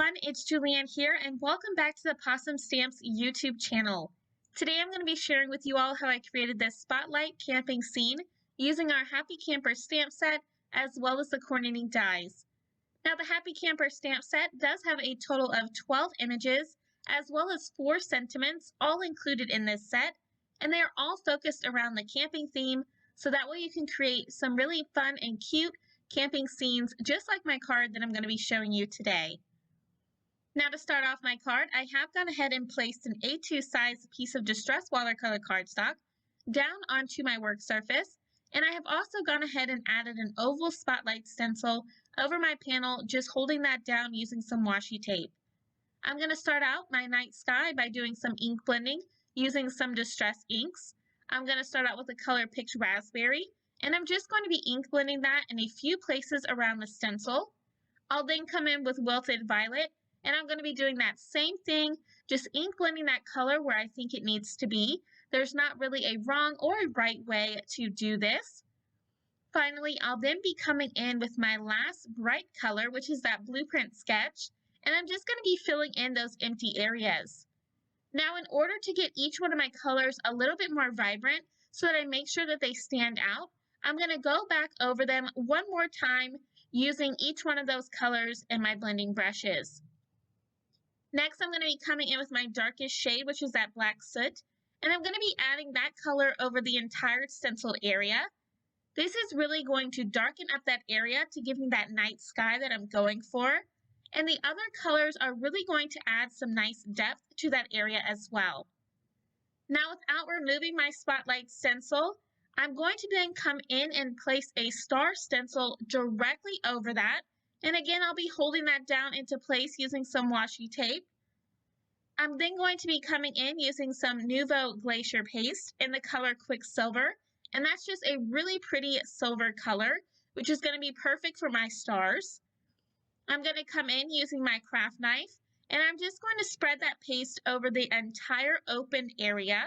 everyone, it's Julianne here and welcome back to the Possum Stamps YouTube channel. Today I'm going to be sharing with you all how I created this spotlight camping scene using our Happy Camper stamp set as well as the coordinating dies. Now the Happy Camper stamp set does have a total of 12 images as well as 4 sentiments all included in this set, and they are all focused around the camping theme, so that way you can create some really fun and cute camping scenes just like my card that I'm going to be showing you today. Now to start off my card, I have gone ahead and placed an A2 size piece of distressed watercolor cardstock down onto my work surface, and I have also gone ahead and added an oval spotlight stencil over my panel, just holding that down using some washi tape. I'm going to start out my night sky by doing some ink blending using some distressed inks. I'm going to start out with the color Picked Raspberry, and I'm just going to be ink blending that in a few places around the stencil. I'll then come in with Wilted Violet, and I'm going to be doing that same thing, just ink blending that color where I think it needs to be. There's not really a wrong or a right way to do this. Finally, I'll then be coming in with my last bright color, which is that Blueprint Sketch, and I'm just going to be filling in those empty areas. Now, in order to get each one of my colors a little bit more vibrant so that I make sure that they stand out, I'm going to go back over them one more time using each one of those colors in my blending brushes. Next, I'm going to be coming in with my darkest shade, which is that Black Soot, and I'm going to be adding that color over the entire stencil area. This is really going to darken up that area to give me that night sky that I'm going for, and the other colors are really going to add some nice depth to that area as well. Now, without removing my spotlight stencil, I'm going to then come in and place a star stencil directly over that. And again, I'll be holding that down into place using some washi tape. I'm then going to be coming in using some Nuvo Glacier Paste in the color Quicksilver. And that's just a really pretty silver color, which is going to be perfect for my stars. I'm going to come in using my craft knife, and I'm just going to spread that paste over the entire open area.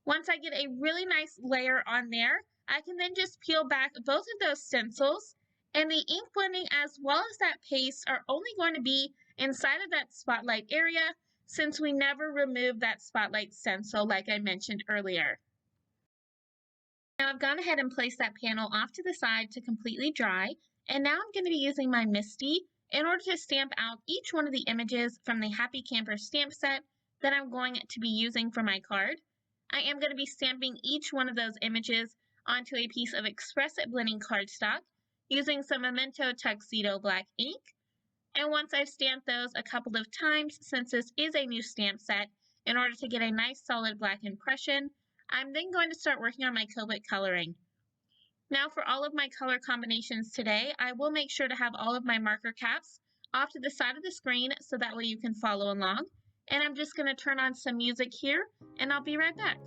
Once I get a really nice layer on there, I can then just peel back both of those stencils, and the ink blending as well as that paste are only going to be inside of that spotlight area since we never removed that spotlight stencil like I mentioned earlier. Now I've gone ahead and placed that panel off to the side to completely dry, and now I'm going to be using my Misty in order to stamp out each one of the images from the Happy Camper stamp set that I'm going to be using for my card. I am going to be stamping each one of those images onto a piece of Express It blending cardstock using some Memento Tuxedo black ink. And once I've stamped those a couple of times, since this is a new stamp set, in order to get a nice solid black impression, I'm then going to start working on my Copic coloring. Now for all of my color combinations today, I will make sure to have all of my marker caps off to the side of the screen so that way you can follow along. And I'm just going to turn on some music here, and I'll be right back.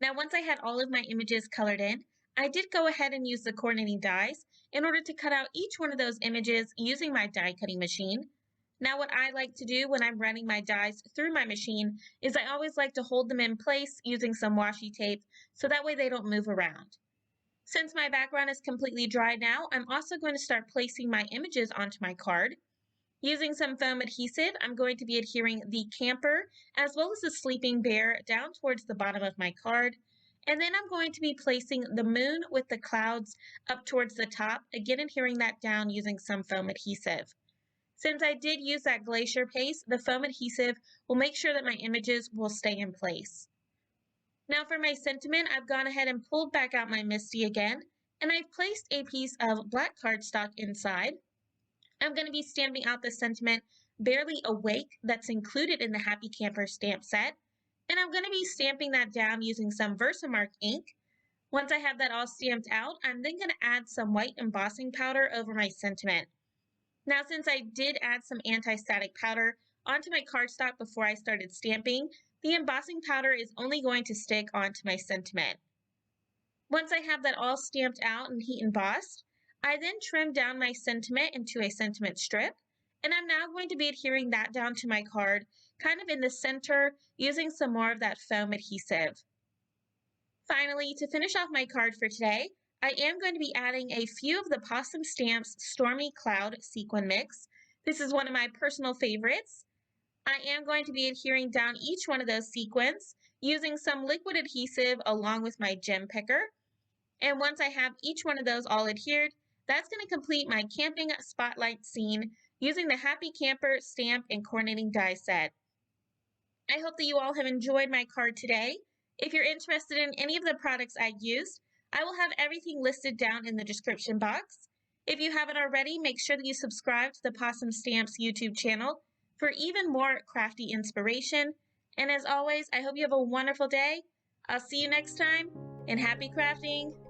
Now, once I had all of my images colored in, I did go ahead and use the coordinating dies in order to cut out each one of those images using my die cutting machine. Now, what I like to do when I'm running my dies through my machine is I always like to hold them in place using some washi tape so that way they don't move around. Since my background is completely dry now, I'm also going to start placing my images onto my card. Using some foam adhesive, I'm going to be adhering the camper as well as the sleeping bear down towards the bottom of my card. And then I'm going to be placing the moon with the clouds up towards the top, again adhering that down using some foam adhesive. Since I did use that glacier paste, the foam adhesive will make sure that my images will stay in place. Now for my sentiment, I've gone ahead and pulled back out my Misty again, and I've placed a piece of black cardstock inside. I'm going to be stamping out the sentiment "Barely Awake" that's included in the Happy Camper stamp set, and I'm going to be stamping that down using some Versamark ink. Once I have that all stamped out, I'm then going to add some white embossing powder over my sentiment. Now, since I did add some anti-static powder onto my cardstock before I started stamping, the embossing powder is only going to stick onto my sentiment. Once I have that all stamped out and heat embossed, I then trim down my sentiment into a sentiment strip, and I'm now going to be adhering that down to my card, kind of in the center, using some more of that foam adhesive. Finally, to finish off my card for today, I am going to be adding a few of the Possum Stamps Stormy Cloud Sequin Mix. This is one of my personal favorites. I am going to be adhering down each one of those sequins using some liquid adhesive along with my gem picker. And once I have each one of those all adhered, that's going to complete my camping spotlight scene using the Happy Camper stamp and coordinating die set. I hope that you all have enjoyed my card today. If you're interested in any of the products I used, I will have everything listed down in the description box. If you haven't already, make sure that you subscribe to the Possum Stamps YouTube channel for even more crafty inspiration. And as always, I hope you have a wonderful day. I'll see you next time, and happy crafting!